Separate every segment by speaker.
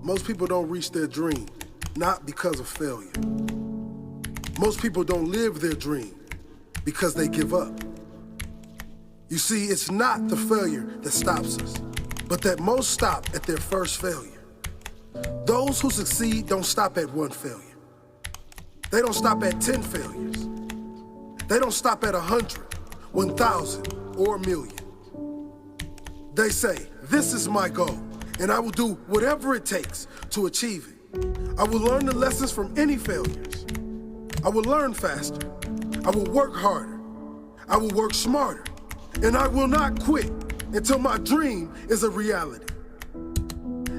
Speaker 1: Most people don't reach their dream, not because of failure. Most people don't live their dream because they give up. You see, it's not the failure that stops us, but that most stop at their first failure. Those who succeed don't stop at one failure. They don't stop at 10 failures. They don't stop at 100, 1,000, or 1,000,000. They say, this is my goal, and I will do whatever it takes to achieve it. I will learn the lessons from any failures. I will learn faster. I will work harder. I will work smarter. And I will not quit until my dream is a reality.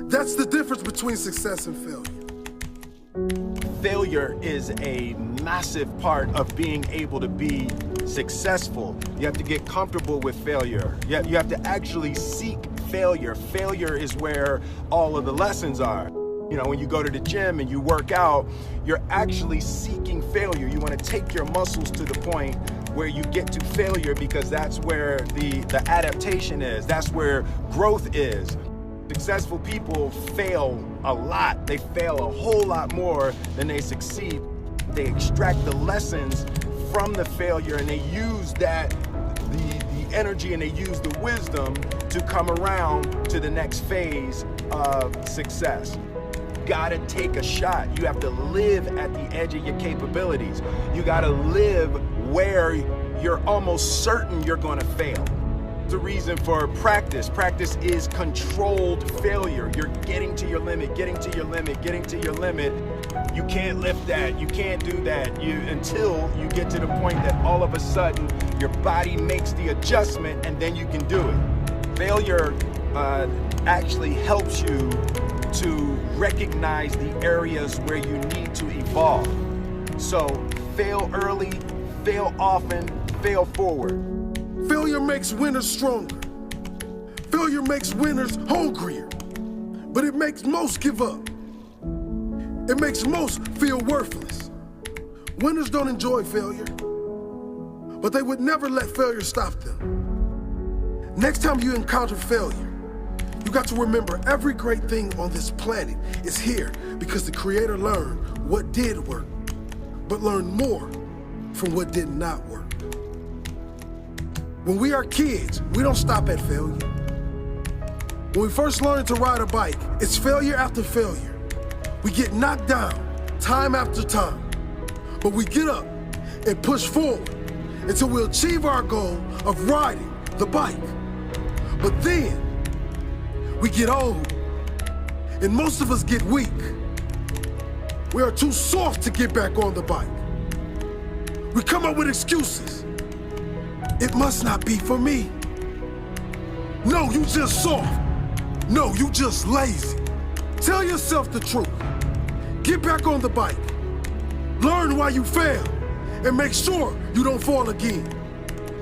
Speaker 1: That's the difference between success and failure.
Speaker 2: Failure is a massive part of being able to be successful. You have to get comfortable with failure. You have to actually seek failure. Failure is where all of the lessons are. You know, when you go to the gym and you work out, you're actually seeking failure. You want to take your muscles to the point where you get to failure, because that's where the adaptation is. That's where growth is. Successful people fail a lot. They fail a whole lot more than they succeed. They extract the lessons from the failure, and they use that, the energy, and they use the wisdom to come around to the next phase of success. You gotta take a shot. You have to live at the edge of your capabilities. You gotta live where you're almost certain you're gonna fail. The reason for practice. Practice is controlled failure. You're getting to your limit, getting to your limit, getting to your limit. You can't lift that, you can't do that, until you get to the point that all of a sudden your body makes the adjustment, and then you can do it. Failure actually helps you to recognize the areas where you need to evolve. So fail early, fail often, fail forward.
Speaker 1: Failure makes winners stronger. Failure makes winners hungrier. But it makes most give up. It makes most feel worthless. Winners don't enjoy failure, but they would never let failure stop them. Next time you encounter failure, you got to remember every great thing on this planet is here because the Creator learned what did work, but learned more from what did not work. When we are kids, we don't stop at failure. When we first learn to ride a bike, it's failure after failure. We get knocked down time after time, but we get up and push forward until we achieve our goal of riding the bike. But then we get old, and most of us get weak. We are too soft to get back on the bike. We come up with excuses. It must not be for me. No, you just soft. No, you just lazy. Tell yourself the truth. Get back on the bike. Learn why you failed, and make sure you don't fall again.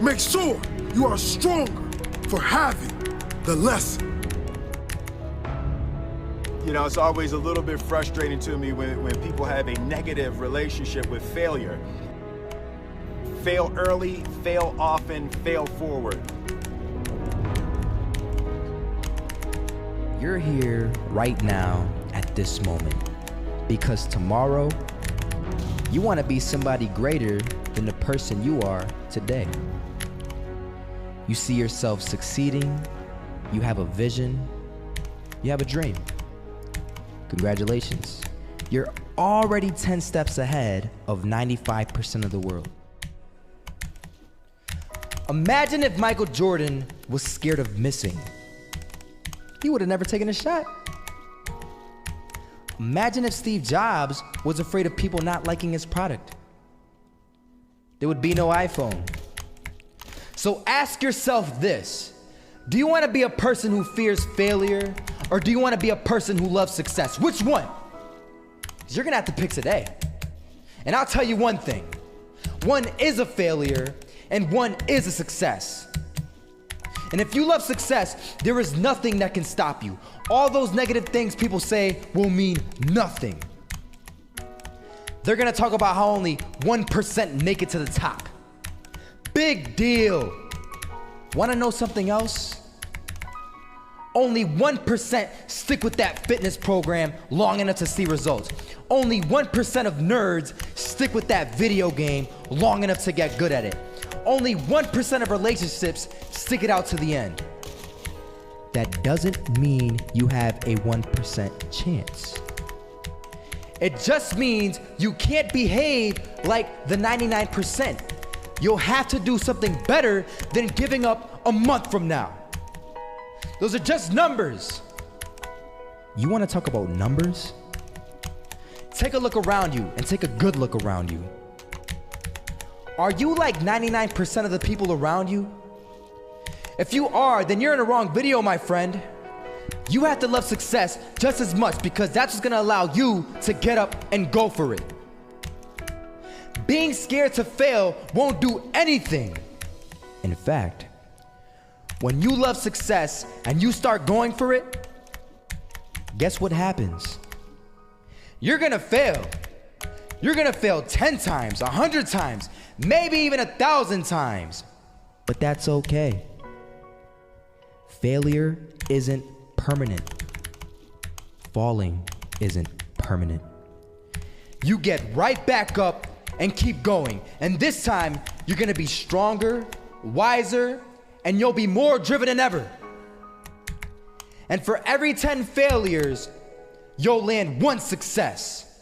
Speaker 1: Make sure you are stronger for having the lesson.
Speaker 2: You know, it's always a little bit frustrating to me when people have a negative relationship with failure. Fail early, fail often, fail forward.
Speaker 3: You're here right now at this moment because tomorrow you want to be somebody greater than the person you are today. You see yourself succeeding, you have a vision, you have a dream. Congratulations. You're already 10 steps ahead of 95% of the world. Imagine if Michael Jordan was scared of missing. He would have never taken a shot. Imagine if Steve Jobs was afraid of people not liking his product. There would be no iPhone. So ask yourself this: do you want to be a person who fears failure, or do you want to be a person who loves success? Which one? 'Cause you're gonna have to pick today. And I'll tell you one thing: one is a failure and one is a success. And if you love success, there is nothing that can stop you. All those negative things people say will mean nothing. They're gonna talk about how only 1% make it to the top. Big deal. Wanna know something else? Only 1% stick with that fitness program long enough to see results. Only 1% of nerds stick with that video game long enough to get good at it. Only 1% of relationships stick it out to the end. That doesn't mean you have a 1% chance. It just means you can't behave like the 99%. You'll have to do something better than giving up a month from now. Those are just numbers. You want to talk about numbers? Take a look around you and take a good look around you. Are you like 99% of the people around you? If you are, then you're in the wrong video, my friend. You have to love success just as much because that's what's gonna allow you to get up and go for it. Being scared to fail won't do anything. In fact, when you love success and you start going for it, guess what happens? You're gonna fail. You're gonna fail 10 times, 100 times, maybe even 1,000 times. But that's okay. Failure isn't permanent. Falling isn't permanent. You get right back up and keep going. And this time, you're gonna be stronger, wiser, and you'll be more driven than ever. And for every 10 failures, you'll land one success.